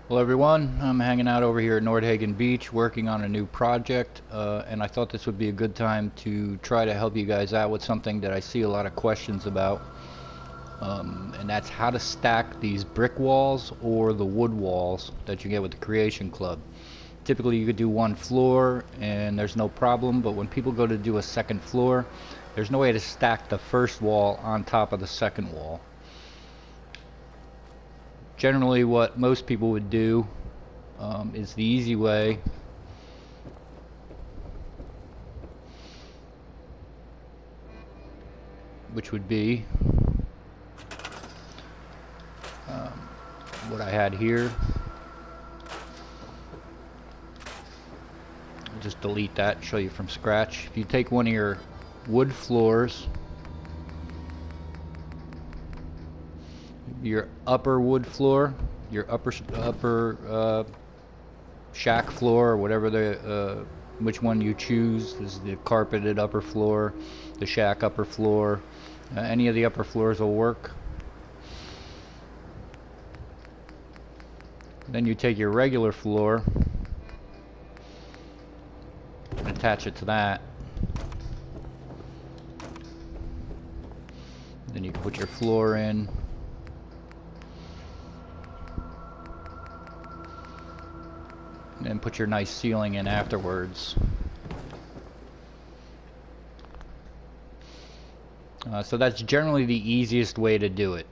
Hello everyone, I'm hanging out over here at Nordhagen Beach working on a new project and I thought this would be a good time to try to help you guys out with something that I see a lot of questions about, and that's how to stack these brick walls or the wood walls that you get with the Creation Club. Typically you could do one floor and there's no problem, but when people go to do a second floor, there's no way to stack the first wall on top of the second wall. Generally what most people would do is the easy way, which would be what I had here. I'll just delete that and show you from scratch. If you take one of your wood floors, your upper wood floor, your upper shack floor, or whatever which one you choose. This is the carpeted upper floor, the shack upper floor. Any of the upper floors will work. Then you take your regular floor and attach it to that. Then you can put your floor in. And put your nice ceiling in afterwards. So that's generally the easiest way to do it.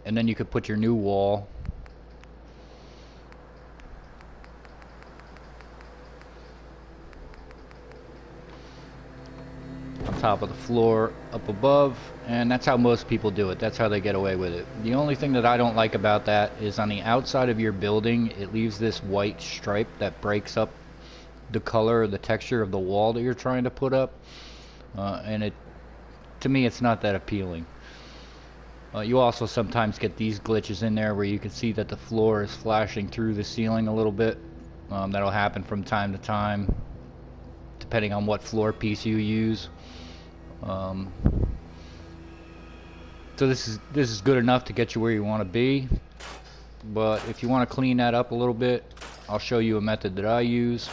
And then you could put your new wall on top of the floor up above, and that's how most people do it. That's how they get away with it. The only thing that I don't like about that is on the outside of your building, it leaves this white stripe that breaks up the color or the texture of the wall that you're trying to put up, and to me it's not that appealing. You also sometimes get these glitches in there where you can see that the floor is flashing through the ceiling a little bit. That'll happen from time to time depending on what floor piece you use. So this is good enough to get you where you want to be, but if you want to clean that up a little bit, I'll show you a method that I use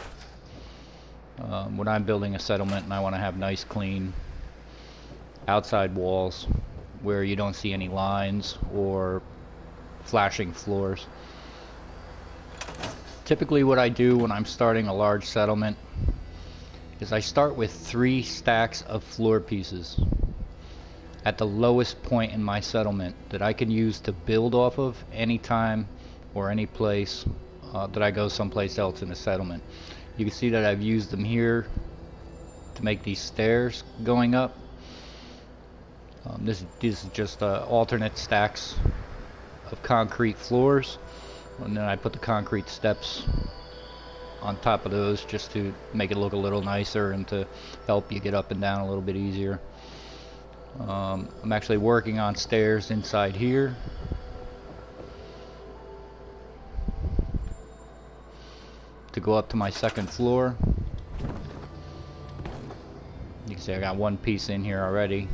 when I'm building a settlement and I want to have nice clean outside walls where you don't see any lines or flashing floors. Typically what I do when I'm starting a large settlement is I start with 3 stacks of floor pieces at the lowest point in my settlement that I can use to build off of anytime or any place that I go someplace else in the settlement. You can see that I've used them here to make these stairs going up. This is just alternate stacks of concrete floors, and then I put the concrete steps on top of those just to make it look a little nicer and to help you get up and down a little bit easier. I'm actually working on stairs inside here. To go up to my second floor. You can see I got one piece in here already.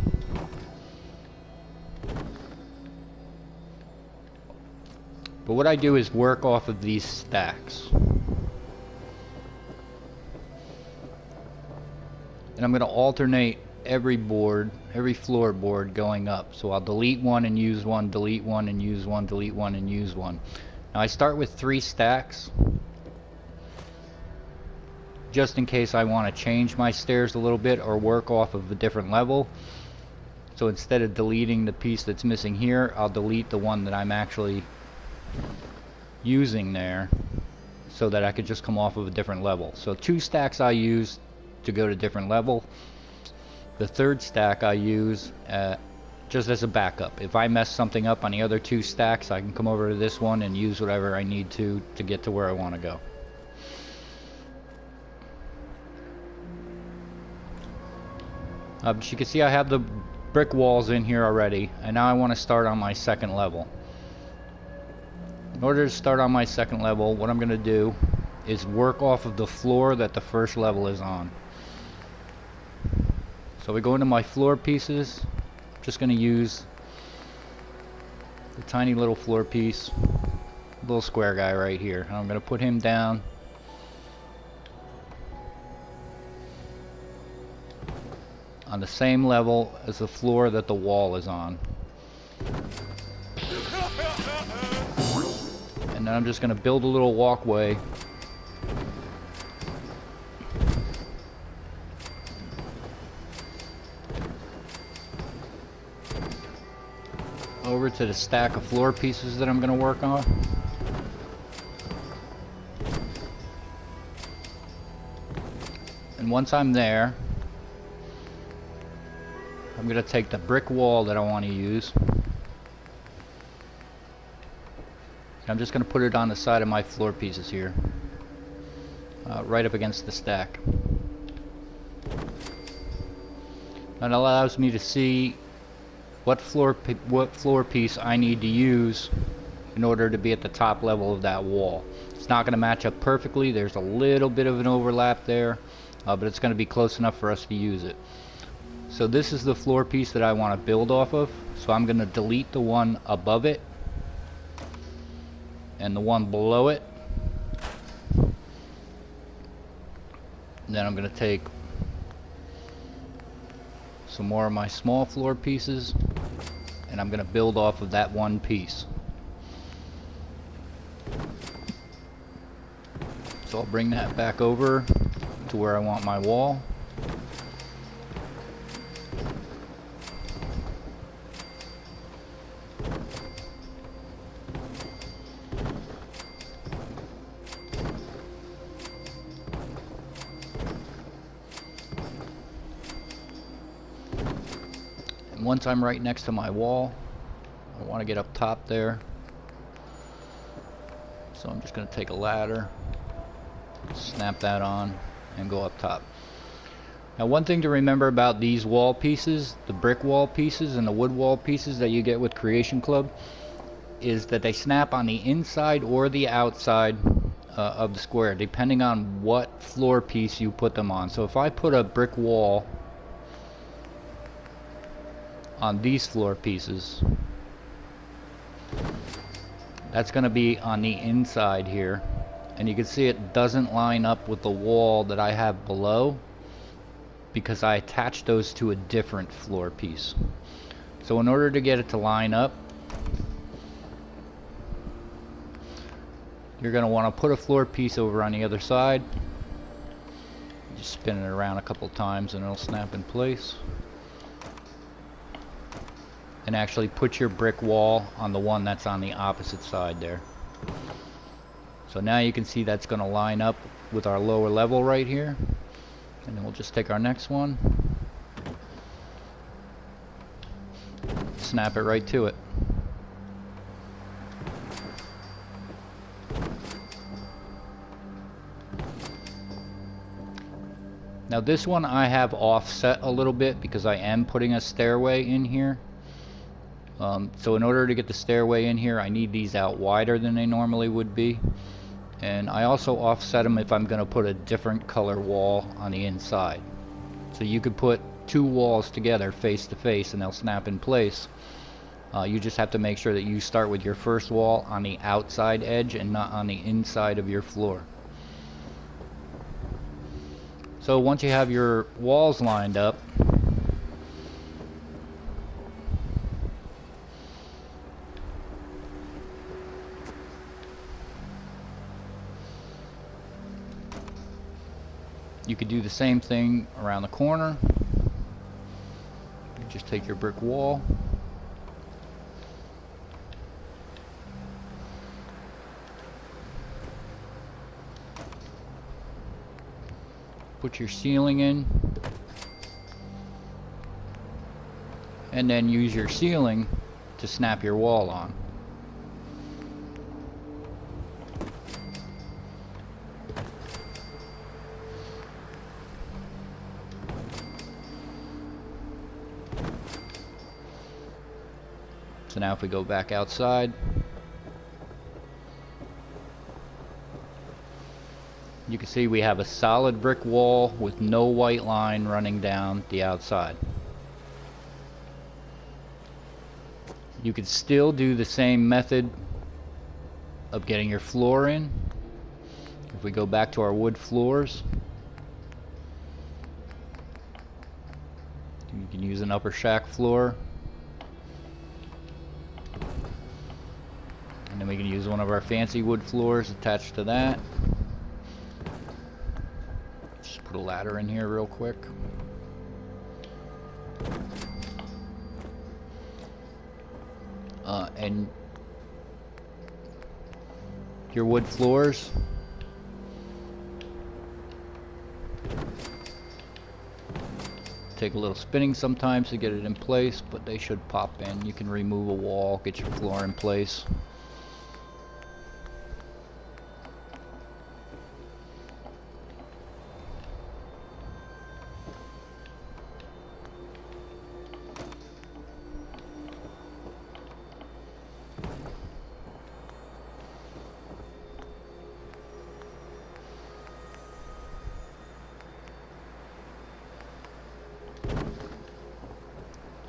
But what I do is work off of these stacks. And I'm going to alternate every floor board going up. So I'll delete one and use one, delete one and use one, delete one and use one. Now I start with 3 stacks just in case I want to change my stairs a little bit or work off of a different level. So instead of deleting the piece that's missing here, I'll delete the one that I'm actually using there so that I could just come off of a different level. So 2 stacks I use to go to different level. The 3rd stack I use just as a backup. If I mess something up on the other 2 stacks, I can come over to this one and use whatever I need to get to where I want to go. But you can see I have the brick walls in here already, and now I want to start on my second level. In order to start on my second level, what I'm going to do is work off of the floor that the first level is on. So we go into my floor pieces. I'm just going to use the tiny little floor piece little square guy right here. I'm going to put him down. On the same level as the floor that the wall is on. And then I'm just going to build a little walkway over to the stack of floor pieces that I'm going to work on. And once I'm there, I'm going to take the brick wall that I want to use. I'm just going to put it on the side of my floor pieces here, right up against the stack. That allows me to see what floor piece I need to use in order to be at the top level of that wall. It's not going to match up perfectly. There's a little bit of an overlap there, but it's going to be close enough for us to use it. So this is the floor piece that I want to build off of. So I'm going to delete the one above it and the one below it. And then I'm going to take some more of my small floor pieces and I'm going to build off of that one piece. So I'll bring that back over to where I want my wall. Once I'm right next to my wall, I want to get up top there. So I'm just going to take a ladder, snap that on, and go up top. Now one thing to remember about these wall pieces, the brick wall pieces and the wood wall pieces that you get with Creation Club, is that they snap on the inside or the outside of the square, depending on what floor piece you put them on. So if I put a brick wall on these floor pieces, that's going to be on the inside here, and you can see it doesn't line up with the wall that I have below because I attached those to a different floor piece. So in order to get it to line up, you're going to want to put a floor piece over on the other side, just spin it around a couple times and it'll snap in place. And actually put your brick wall on the one that's on the opposite side there. So now you can see that's going to line up with our lower level right here. And then we'll just take our next one, snap it right to it. Now this one I have offset a little bit because I am putting a stairway in here. So in order to get the stairway in here, I need these out wider than they normally would be. And I also offset them if I'm going to put a different color wall on the inside. So you could put two walls together face to face and they'll snap in place. You just have to make sure that you start with your first wall on the outside edge and not on the inside of your floor. So once you have your walls lined up, you could do the same thing around the corner. You just take your brick wall, put your ceiling in, and then use your ceiling to snap your wall on. So now if we go back outside, you can see we have a solid brick wall with no white line running down the outside. You could still do the same method of getting your floor in. If we go back to our wood floors, you can use an upper shack floor, and then we can use one of our fancy wood floors attached to that. Just put a ladder in here real quick. And your wood floors, take a little spinning sometimes to get it in place, but they should pop in. You can remove a wall, get your floor in place.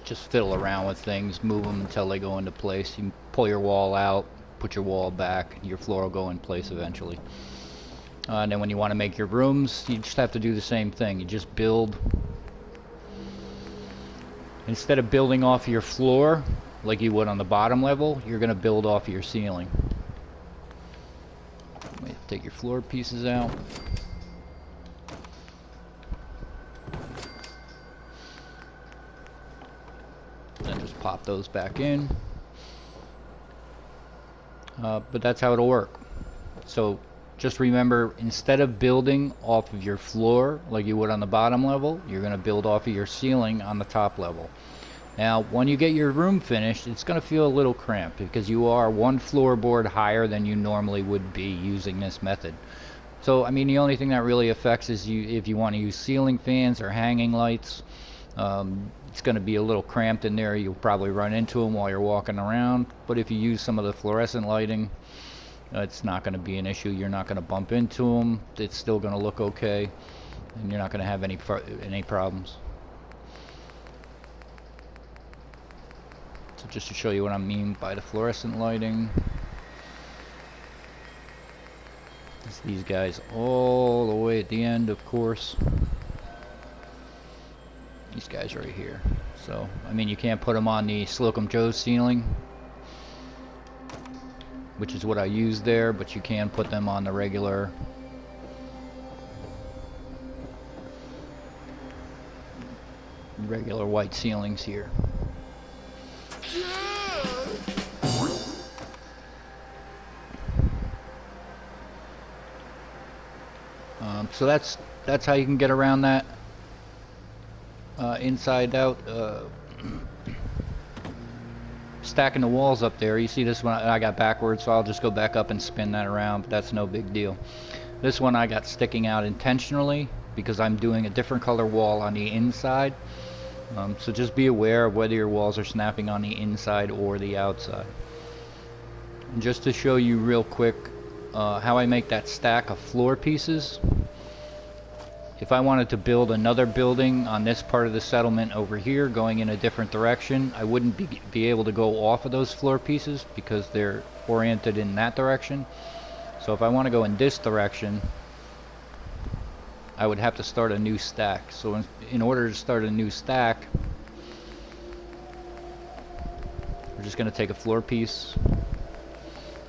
Just fiddle around with things, move them until they go into place. You pull your wall out, put your wall back, your floor will go in place eventually. And then when you want to make your rooms, you just have to do the same thing. You just build. Instead of building off your floor like you would on the bottom level, you're going to build off your ceiling. Take your floor pieces out. Then just pop those back in. But that's how it'll work. So just remember, instead of building off of your floor like you would on the bottom level, you're going to build off of your ceiling on the top level. Now when you get your room finished, it's going to feel a little cramped because you are one floorboard higher than you normally would be using this method. So I mean, the only thing that really affects is if you want to use ceiling fans or hanging lights. It's going to be a little cramped in there. You'll probably run into them while you're walking around, but if you use some of the fluorescent lighting, it's not going to be an issue. You're not going to bump into them. It's still going to look okay, and you're not going to have any problems. So just to show you what I mean by the fluorescent lighting, it's these guys all the way at the end, of course. These guys right here. So I mean, you can't put them on the Slocum Joe's ceiling, which is what I use there, but you can put them on the regular white ceilings here. So that's how you can get around that. Inside out, stacking the walls up there. You see this one I got backwards, so I'll just go back up and spin that around, but that's no big deal. This one I got sticking out intentionally because I'm doing a different color wall on the inside. So just be aware of whether your walls are snapping on the inside or the outside. And just to show you real quick how I make that stack of floor pieces. If I wanted to build another building on this part of the settlement over here going in a different direction, I wouldn't be able to go off of those floor pieces because they're oriented in that direction. So if I want to go in this direction, I would have to start a new stack. So in order to start a new stack, we're just going to take a floor piece,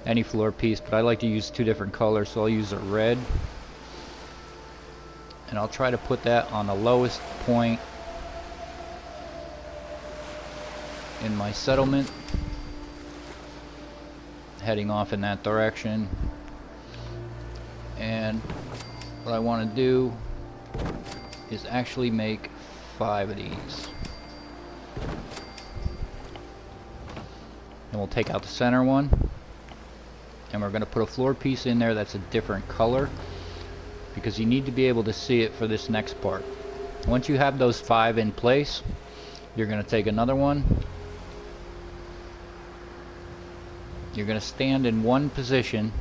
any floor piece, but I like to use two different colors, so I'll use a red. And I'll try to put that on the lowest point in my settlement, heading off in that direction. And what I want to do is actually make 5 of these. And we'll take out the center one, and we're going to put a floor piece in there that's a different color, because you need to be able to see it for this next part. Once you have those 5 in place, you're going to take another one. You're going to stand in one position.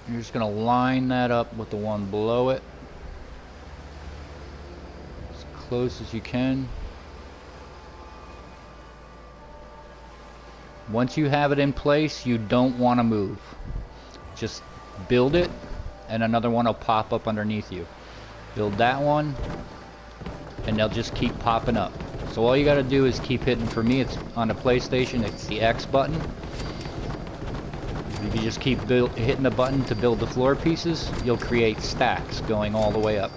You're just going to line that up with the one below it as close as you can. Once you have it in place, you don't want to move. Just build it, and another one will pop up underneath you. Build that one, and they'll just keep popping up. So all you got to do is keep hitting. For me, it's on the PlayStation, it's the X button. If you just keep hitting the button to build the floor pieces, you'll create stacks going all the way up.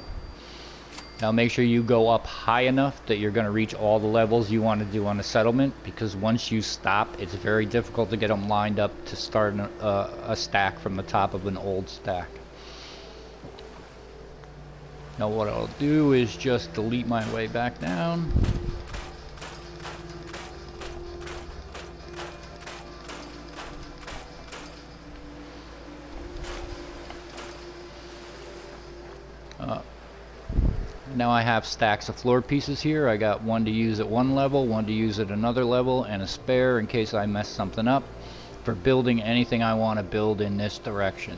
Now make sure you go up high enough that you're going to reach all the levels you want to do on a settlement, because once you stop, it's very difficult to get them lined up to start a stack from the top of an old stack. Now what I'll do is just delete my way back down. Now I have stacks of floor pieces here. I got one to use at one level, one to use at another level, and a spare in case I mess something up for building anything I want to build in this direction.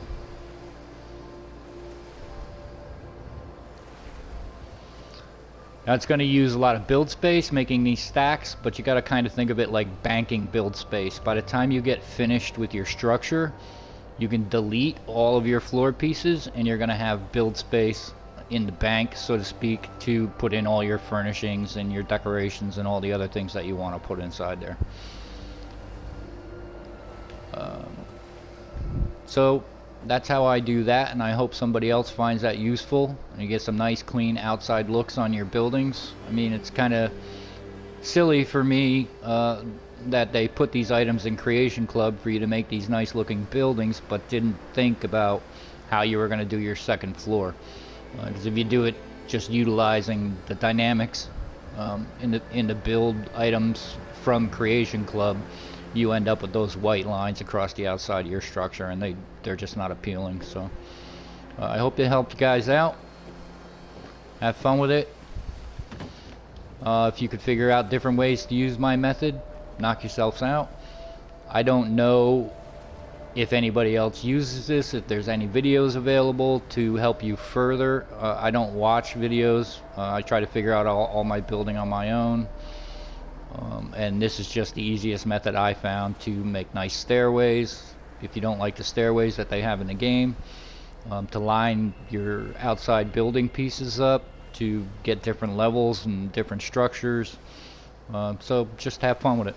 Now it's going to use a lot of build space making these stacks, but you got to kind of think of it like banking build space. By the time you get finished with your structure, you can delete all of your floor pieces and you're going to have build space in the bank, so to speak, to put in all your furnishings and your decorations and all the other things that you want to put inside there. So that's how I do that, and I hope somebody else finds that useful and you get some nice clean outside looks on your buildings. I mean, it's kind of silly for me that they put these items in Creation Club for you to make these nice looking buildings, but didn't think about how you were going to do your second floor. Because if you do it just utilizing the dynamics in the build items from Creation Club, you end up with those white lines across the outside of your structure, and they're just not appealing. So I hope they helped you guys out. Have fun with it. If you could figure out different ways to use my method, knock yourselves out. I don't know if anybody else uses this, if there's any videos available to help you further. I don't watch videos. I try to figure out all my building on my own. And this is just the easiest method I found to make nice stairways. If you don't like the stairways that they have in the game, to line your outside building pieces up, to get different levels and different structures. So just have fun with it.